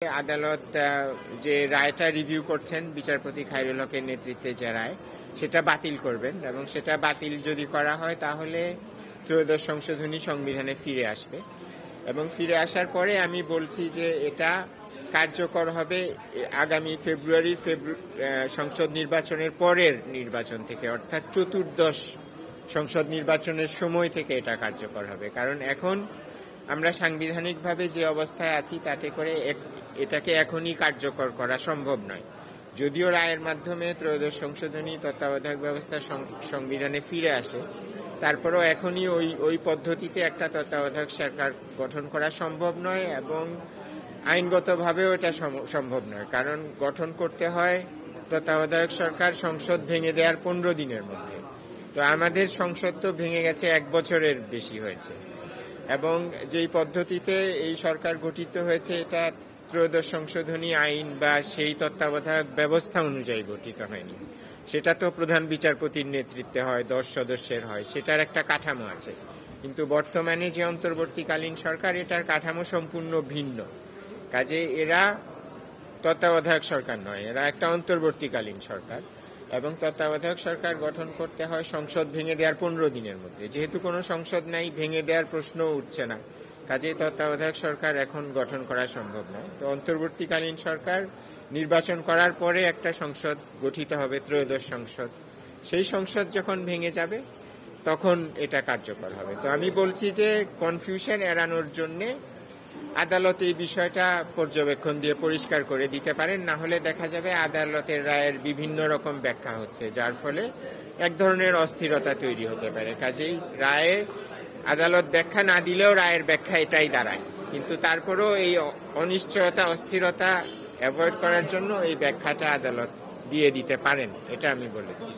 আদালত যে রায়টা রিভিউ করছেন বিচারপতি খায়রুল হকের নেতৃত্বে যে রায় সেটা বাতিল করবেন এবং সেটা বাতিল যদি করা হয় তাহলে ত্রয়োদশ সংশোধনী সংবিধানে ফিরে আসবে এবং ফিরে আসার পরে আমি বলছি যে এটা কার্যকর হবে আগামী ফেব্রুয়ারির সংসদ নির্বাচনের পরের নির্বাচন থেকে, অর্থাৎ চতুর্দশ সংসদ নির্বাচনের সময় থেকে এটা কার্যকর হবে। কারণ এখন আমরা সাংবিধানিকভাবে যে অবস্থায় আছি তাতে করে এটাকে এখনই কার্যকর করা সম্ভব নয়। যদিও রায়ের মাধ্যমে ত্রয়োদশ সংশোধনী তত্ত্বাবধায়ক ব্যবস্থা সংবিধানে ফিরে আসে, তারপরেও এখনই ওই পদ্ধতিতে একটা তত্ত্বাবধায়ক সরকার গঠন করা সম্ভব নয় এবং আইনগতভাবেও এটা সম্ভব নয়। কারণ গঠন করতে হয় তত্ত্বাবধায়ক সরকার সংসদ ভেঙে দেওয়ার 15 দিনের মধ্যে। তো আমাদের সংসদ তো ভেঙে গেছে 1 বছরের বেশি হয়েছে এবং যেই পদ্ধতিতে এই সরকার গঠিত হয়েছে এটা ত্রয়োদশ সংশোধনী আইন বা সেই তত্ত্বাবধায়ক ব্যবস্থা অনুযায়ী গঠিত হয়নি। সেটা তো প্রধান বিচারপতির নেতৃত্বে হয়, 10 সদস্যের হয়, সেটার একটা কাঠামো আছে। কিন্তু বর্তমানে যে অন্তর্বর্তীকালীন সরকার, এটার কাঠামো সম্পূর্ণ ভিন্ন। কাজে এরা তত্ত্বাবধায়ক সরকার নয়, এরা একটা অন্তর্বর্তীকালীন সরকার এবং তত্ত্বাবধায়ক সরকার গঠন করতে হয় সংসদ ভেঙে দেওয়ার 15 দিনের মধ্যে। যেহেতু কোনো সংসদ নাই, ভেঙে দেওয়ার প্রশ্নও উঠছে না, কাজেই তত্ত্বাবধায়ক সরকার এখন গঠন করা সম্ভব নয়। তো অন্তর্বর্তীকালীন সরকার নির্বাচন করার পরে একটা সংসদ গঠিত হবে, ত্রয়োদশ সংসদ। সেই সংসদ যখন ভেঙে যাবে তখন এটা কার্যকর হবে। তো আমি বলছি যে কনফিউশন এড়ানোর জন্যে আদালত এই বিষয়টা পর্যবেক্ষণ দিয়ে পরিষ্কার করে দিতে পারেন, না হলে দেখা যাবে আদালতের রায়ের বিভিন্ন রকম ব্যাখ্যা হচ্ছে, যার ফলে এক ধরনের অস্থিরতা তৈরি হতে পারে। কাজেই রায়ে আদালত ব্যাখ্যা না দিলেও রায়ের ব্যাখ্যা এটাই দাঁড়ায়, কিন্তু তারপরেও এই অনিশ্চয়তা, অস্থিরতা অ্যাভয়েড করার জন্য এই ব্যাখ্যাটা আদালত দিয়ে দিতে পারেন, এটা আমি বলেছি।